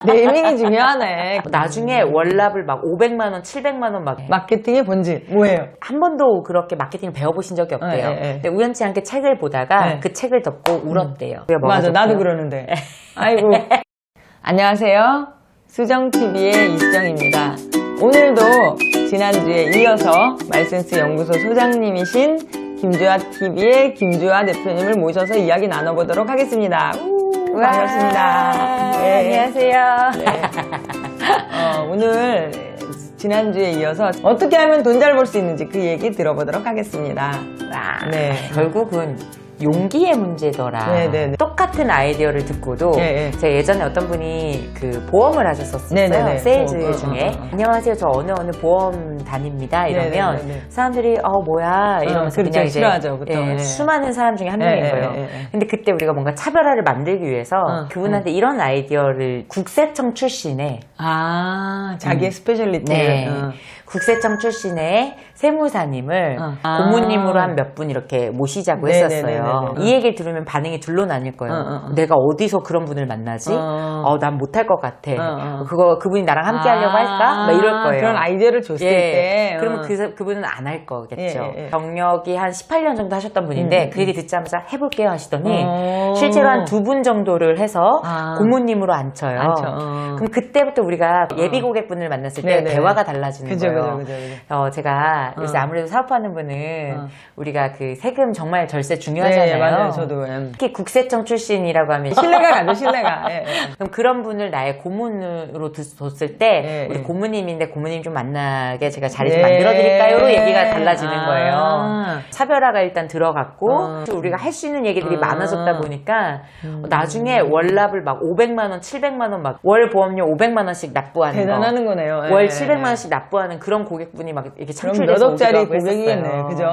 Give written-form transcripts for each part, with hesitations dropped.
네이밍이 중요하네. 나중에 월납을 막 500만 원, 700만 원 막 마케팅의 본질 뭐예요? 한 번도 그렇게 마케팅을 배워보신 적이 없대요. 근데 우연치 않게 책을 보다가 그 책을 덮고 울었대요. 맞아, 나도 그러는데. 아이고. 안녕하세요. 수정TV의 이수정입니다. 오늘도 지난주에 이어서 말센스 연구소 소장님이신 김주아TV의 김주아 대표님을 모셔서 이야기 나눠보도록 하겠습니다. 반갑습니다. 네. 안녕하세요. 네. 오늘 지난주에 이어서 어떻게 하면 돈 잘 벌 수 있는지 그 얘기 들어보도록 하겠습니다. 네. 결국은 용기의 문제더라. 네네네. 똑같은 아이디어를 듣고도 제가 예전에 어떤 분이 그 보험을 하셨었어요. 네네네. 세일즈 중에 안녕하세요, 저 어느 보험 다닙니다 이러면 사람들이 뭐야 이러면서 그렇죠. 그냥 이제 싫어하죠, 보통. 수많은 사람 중에 한 명인 거예요. 근데 그때 우리가 뭔가 차별화를 만들기 위해서 그분한테 이런 아이디어를 국세청 출신의 자기의 스페셜리티. 네. 국세청 출신의 세무사님을 고모님으로 한 몇 분 이렇게 모시자고 했었어요. 이 얘기를 들으면 반응이 둘로 나뉠 거예요. 내가 어디서 그런 분을 만나지? 난 못할 것 같아. 그분이 나랑 함께 하려고 할까? 막 이럴 거예요. 그런 아이디어를 줬을 때. 그러면 그분은 안 할 거겠죠. 경력이 한 18년 정도 하셨던 분인데 그 얘기 듣자마자 해볼게요 하시더니 실제로 한 2분 정도를 해서 고모님으로 앉혀요. 그럼 그때부터 우리가 예비 고객분을 만났을 때 대화가 달라지는 거예요. 제가 요새 아무래도 사업하는 분은 우리가 그 세금 정말 절세 중요하잖아요. 네, 맞아요. 저도. 특히 국세청 출신이라고 하면 신뢰가 가죠, 신뢰가. 그럼 그런 분을 나의 고문으로 뒀을 때 우리 고모님인데 고모님 좀 만나게 제가 자리 좀 만들어드릴까요?로 얘기가 달라지는 거예요. 차별화가 일단 들어갔고 우리가 할 수 있는 얘기들이 많아졌다 보니까 나중에 월납을 막 500만 원, 700만 원 막 월 보험료 500만 원씩 납부하는 대단하는 거네요. 월 700만 원씩 납부하는 그런 고객분이 막 이렇게 그럼 창출돼서 몇 억짜리 오기도 하고 고객이겠네, 했었어요. 그죠?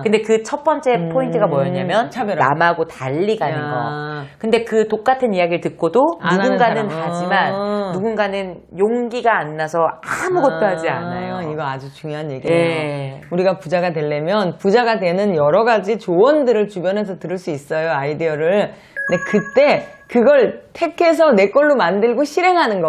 근데 그 첫 번째 포인트가 뭐였냐면 차별화. 남하고 달리 가는 거. 근데 그 똑같은 이야기를 듣고도 누군가는 하지만 누군가는 용기가 안 나서 아무것도 하지 않아요. 이거 아주 중요한 얘기예요. 우리가 부자가 되려면 부자가 되는 여러 가지 조언들을 주변에서 들을 수 있어요, 아이디어를. 근데 그때 그걸 택해서 내 걸로 만들고 실행하는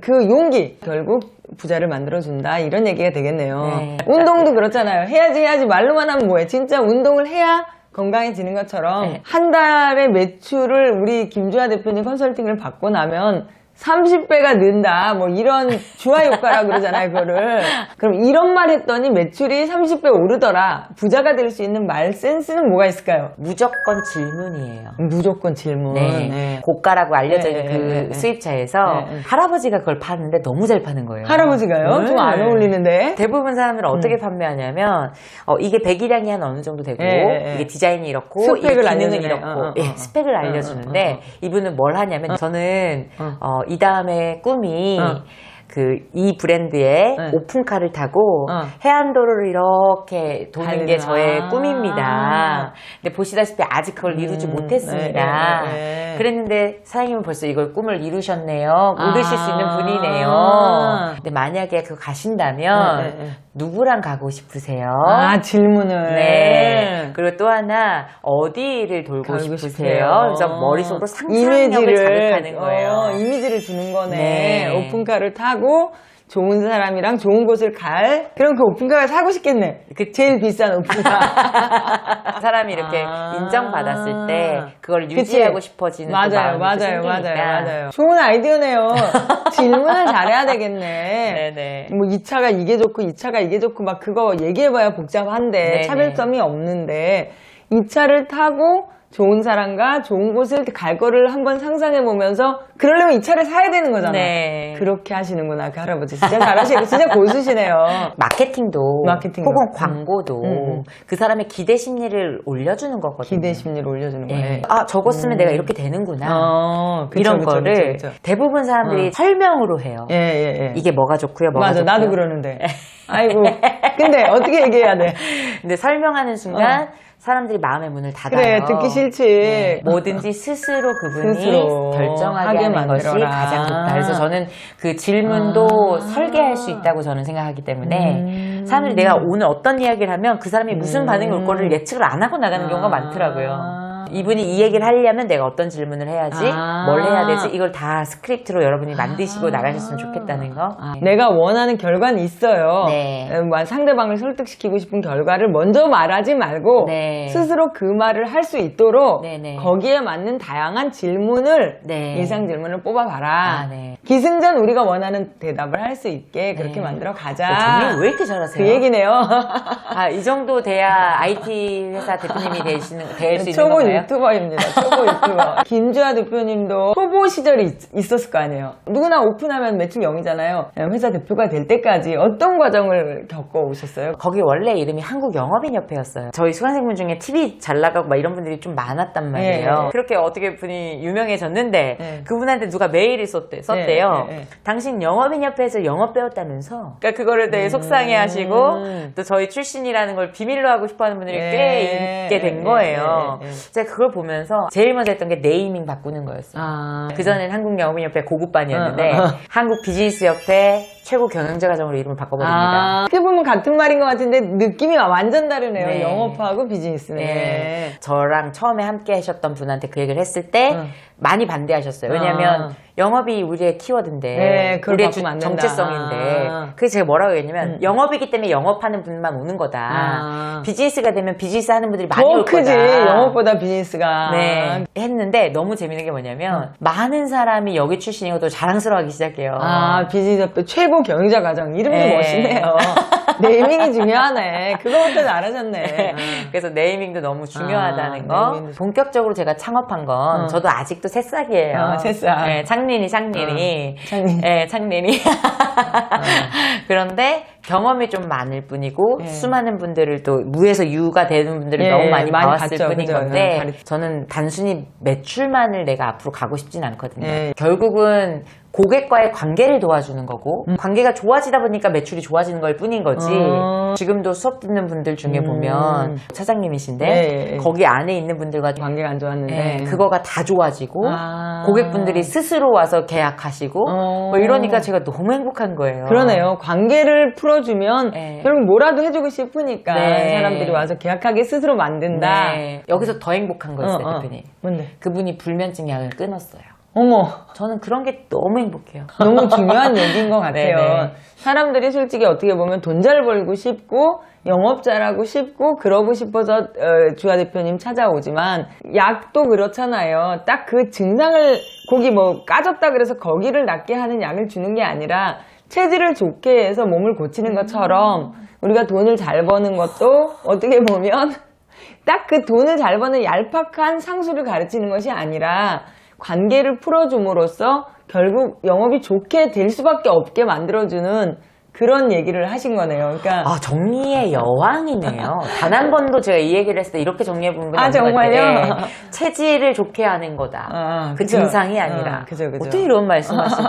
그 용기 결국 부자를 만들어준다 이런 얘기가 되겠네요. 운동도 그렇잖아요. 해야지 말로만 하면 뭐해. 진짜 운동을 해야 건강해지는 것처럼 한 달의 매출을 우리 김주아 대표님 컨설팅을 받고 나면 30배가 는다 뭐 이런 주화 효과라고 그러잖아요. 그거를. 그럼 이런 말 했더니 매출이 30배 오르더라. 부자가 될 수 있는 말 센스는 뭐가 있을까요? 무조건 질문이에요. 무조건 질문. 고가라고 알려져 있는 그 수입차에서 할아버지가 그걸 파는데 너무 잘 파는 거예요. 할아버지가요? 좀 안 어울리는데. 대부분 사람들은 어떻게 판매하냐면 이게 배기량이 한 어느 정도 되고 이게 디자인이 이렇고 이게 기능은 이렇고 스펙을 알려주는데 이분은 뭘 하냐면 저는 이 다음에 꿈이 이 브랜드의 오픈카를 타고 해안도로를 이렇게 도는 게 저의 꿈입니다. 근데 보시다시피 아직 그걸 이루지 못했습니다. 그랬는데 사장님은 벌써 이걸 꿈을 이루셨네요. 이루실 수 있는 분이네요. 근데 만약에 그거 가신다면 누구랑 가고 싶으세요? 질문을. 그리고 또 하나 어디를 돌고 싶으세요? 그래서 머릿속으로 상상력을 자극하는 거예요. 이미지를 주는 거네. 오픈카를 타고 좋은 사람이랑 좋은 곳을 그럼 그 오픈카를 사고 싶겠네. 제일 비싼 오픈카. 사람이 이렇게 인정받았을 때 그걸 유지하고 싶어지는 마음이 생기니까. 좋은 아이디어네요. 질문을 잘해야 되겠네. 뭐 이 차가 이게 좋고 이 차가 이게 좋고 막 그거 얘기해봐야 복잡한데 차별점이 없는데 이 차를 타고 좋은 사람과 좋은 곳을 갈 거를 한번 상상해보면서 그러려면 이 차를 사야 되는 거잖아. 그렇게 하시는구나. 그 할아버지 진짜 잘하시고 진짜 고수시네요. 마케팅도 혹은 광고도 그 사람의 기대 심리를 올려주는 거거든요. 기대 심리를 올려주는 거예요. 저거 쓰면 내가 이렇게 되는구나. 이런 거를 대부분 사람들이 설명으로 해요. 이게 뭐가 좋고요, 뭐가 좋고요. 나도 그러는데. 아이고. 근데 어떻게 얘기해야 돼? 근데 설명하는 순간 사람들이 마음의 문을 닫아요. 그래, 듣기 싫지. 뭐든지 스스로 그분이 결정하게 하는 것이 가장 좋다. 그래서 저는 그 질문도 설계할 수 있다고 저는 생각하기 때문에 사람들이 내가 오늘 어떤 이야기를 하면 그 사람이 무슨 반응이 올 거를 예측을 안 하고 나가는 경우가 많더라고요. 이분이 이 얘기를 하려면 내가 어떤 질문을 해야지, 뭘 해야 되지, 이걸 다 스크립트로 여러분이 만드시고 나가셨으면 좋겠다는 거. 내가 원하는 결과는 있어요. 네. 상대방을 설득시키고 싶은 결과를 먼저 말하지 말고 네. 스스로 그 말을 할 수 있도록 네네. 거기에 맞는 다양한 질문을 네. 예상 질문을 뽑아봐라. 네. 기승전 우리가 원하는 대답을 할 수 있게 그렇게 만들어 가자. 정리 왜 이렇게 잘하세요? 그 얘기네요. 이 정도 돼야 IT 회사 대표님이 될 수 있는 초보 건가요? 유튜버입니다. 초보 유튜버. 김주아 대표님도 초보 시절이 있었을 거 아니에요. 누구나 오픈하면 매출 0이잖아요. 회사 대표가 될 때까지 어떤 과정을 겪어오셨어요? 거기 원래 이름이 한국영업인협회였어요. 저희 수강생분 중에 TV 잘 나가고 막 이런 분들이 좀 많았단 말이에요. 네. 그렇게 어떻게 분이 유명해졌는데 네. 그분한테 누가 메일을 썼대요. 네. 당신 영업인협회에서 영업 배웠다면서. 그러니까 그거를 되게 속상해하시고 또 저희 출신이라는 걸 비밀로 하고 싶어하는 분들이 꽤 있게 된 거예요. 제가 그걸 보면서 제일 먼저 했던 게 네이밍 바꾸는 거였어요. 그전엔 한국영업인협회 고급반이었는데 한국비즈니스협회 최고 경영자 과정으로 이름을 바꿔버립니다. 어떻게 보면 같은 말인 것 같은데 느낌이 완전 다르네요. 네. 영업하고 비즈니스는. 네. 저랑 처음에 함께 하셨던 분한테 그 얘기를 했을 때 많이 반대하셨어요. 왜냐하면 영업이 우리의 키워드인데 네, 그걸 우리의 바꾸면 안 된다. 정체성인데 그래서 제가 뭐라고 했냐면 영업이기 때문에 영업하는 분만 오는 거다. 비즈니스가 되면 비즈니스 하는 분들이 많이 올 더 크지. 거다. 영업보다 비즈니스가. 네. 했는데 너무 재밌는 게 뭐냐면 많은 사람이 여기 출신이고 또 자랑스러워하기 시작해요. 비즈니스협회 최고 경영자 과정. 이름도 네. 멋있네요. 네이밍이 중요하네. 그거부터 잘하셨네. 그래서 네이밍도 너무 중요하다는 거. 네이밍도. 본격적으로 제가 창업한 건 저도 아직도 새싹이에요. 새싹. 네, 창린이. 창린. 네, 창린이. 그런데 경험이 좀 많을 뿐이고 수많은 분들을 또 무에서 유가 되는 분들을 너무 많이 봐왔을 봤죠. 뿐인 그죠? 건데 저는 단순히 매출만을 내가 앞으로 가고 싶진 않거든요. 네. 결국은 고객과의 관계를 도와주는 거고 관계가 좋아지다 보니까 매출이 좋아지는 걸 뿐인 거지. 지금도 수업 듣는 분들 중에 보면 차장님이신데 네. 거기 안에 있는 분들과 관계가 안 좋았는데. 그거가 다 좋아지고 고객분들이 스스로 와서 계약하시고 뭐 이러니까 제가 너무 행복한 거예요. 그러네요. 관계를 풀어주면 결국 뭐라도 해주고 싶으니까 네. 사람들이 와서 계약하게 스스로 만든다. 네. 여기서 더 행복한 거 있어요, 대표님. 뭔데? 그분이 불면증 약을 끊었어요. 어머. 저는 그런 게 너무 행복해요. 너무 중요한 얘기인 것 같아요. 네네. 사람들이 솔직히 어떻게 보면 돈 잘 벌고 싶고 영업 잘하고 싶고 그러고 싶어서 주아 대표님 찾아오지만 약도 그렇잖아요. 딱 그 증상을 거기 뭐 까졌다 그래서 거기를 낫게 하는 약을 주는 게 아니라 체질을 좋게 해서 몸을 고치는 것처럼 우리가 돈을 잘 버는 것도 어떻게 보면 딱 그 돈을 잘 버는 얄팍한 상수를 가르치는 것이 아니라 관계를 풀어줌으로써 결국 영업이 좋게 될 수밖에 없게 만들어주는 그런 얘기를 하신 거네요. 그러니까 정리의 여왕이네요. 단 한 번도 제가 이 얘기를 했을 때 이렇게 정리해 본 건 아닌 것 정말요? 같아요. 체질을 좋게 하는 거다. 그 그죠. 증상이 아니라. 그죠. 어떻게 이런 말씀하시지?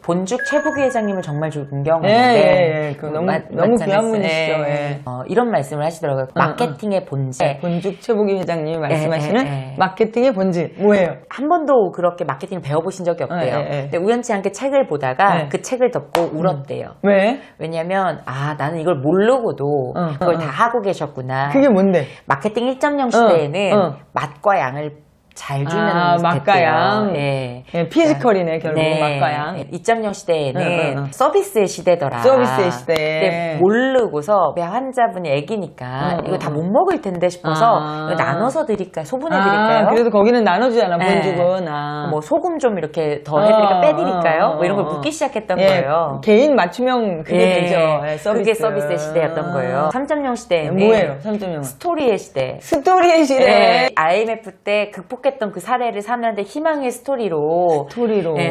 본죽 최부기 회장님을 정말 존경하는데 예. 너무 귀한 분이시죠. 예. 이런 말씀을 하시더라고요. 마케팅의 본질. 본죽 최보기 회장님이 말씀하시는 마케팅의 본질 뭐예요? 한 번도 그렇게 마케팅을 배워보신 적이 없대요. 근데 우연치 않게 책을 보다가 그 책을 덮고 울었대요. 왜? 왜냐면 나는 이걸 모르고도 그걸 다 하고 계셨구나. 그게 뭔데? 마케팅 1.0 시대에는 맛과 양을 잘 주면 맛과 양. 예. 피지컬이네 결국 맛과 양. 2.0 시대에는 서비스의 시대더라. 서비스의 시대. 근데 모르고서 환자분이 애기니까 이거 다 못 먹을 텐데 싶어서 이거 나눠서 드릴까요? 소분해 드릴까요? 그래도 거기는 나눠주잖아. 본죽은. 뭐 소금 좀 이렇게 더 해드릴까 빼드릴까요? 뭐 이런 걸 묻기 시작했던 거예요. 개인 맞춤형 그게 되죠. 서비스. 그게 서비스의 시대였던 거예요. 3.0 시대에는 뭐예요? 3.0. 스토리의 시대. 스토리의 시대. IMF 때 극복했던 그 사례를 사람들한테 희망의 스토리로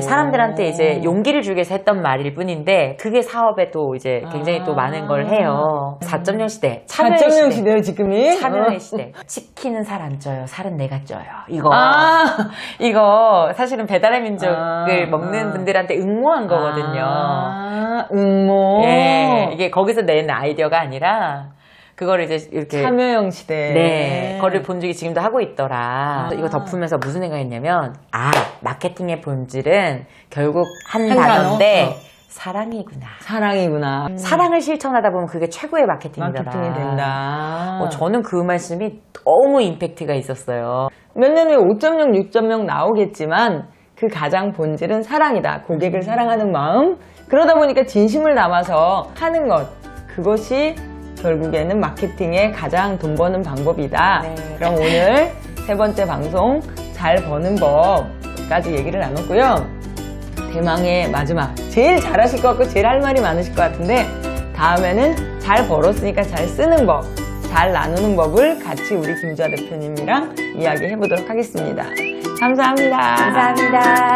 사람들한테 이제 용기를 주기 위해서 했던 말일 뿐인데 그게 사업에 또 이제 굉장히 또 많은 걸 해요. 4.0 시대. 4.0 시대요 지금이? 참여의 시대. 치킨은 살 안 쪄요. 살은 내가 쪄요. 이거 사실은 배달의 민족을 먹는 분들한테 응모한 거거든요. 응모. 이게 거기서 낸 아이디어가 아니라 그거를 이제 이렇게 참여형 시대. 그거를 본죽이 지금도 하고 있더라. 이거 덮으면서 무슨 생각했냐면 마케팅의 본질은 결국 한 단어인데 사랑이구나. 사랑이구나. 사랑을 실천하다 보면 그게 최고의 마케팅이다. 마케팅이 된다. 저는 그 말씀이 너무 임팩트가 있었어요. 몇 년 후에 5.0, 6.0 나오겠지만 그 가장 본질은 사랑이다. 고객을 사랑하는 마음. 그러다 보니까 진심을 담아서 하는 것. 그것이 결국에는 마케팅의 가장 돈 버는 방법이다. 네. 그럼 오늘 세 번째 방송 잘 버는 법까지 얘기를 나눴고요. 대망의 마지막. 제일 잘하실 것 같고 제일 할 말이 많으실 것 같은데 다음에는 잘 벌었으니까 잘 쓰는 법, 잘 나누는 법을 같이 우리 김주아 대표님이랑 이야기해 보도록 하겠습니다. 감사합니다. 감사합니다.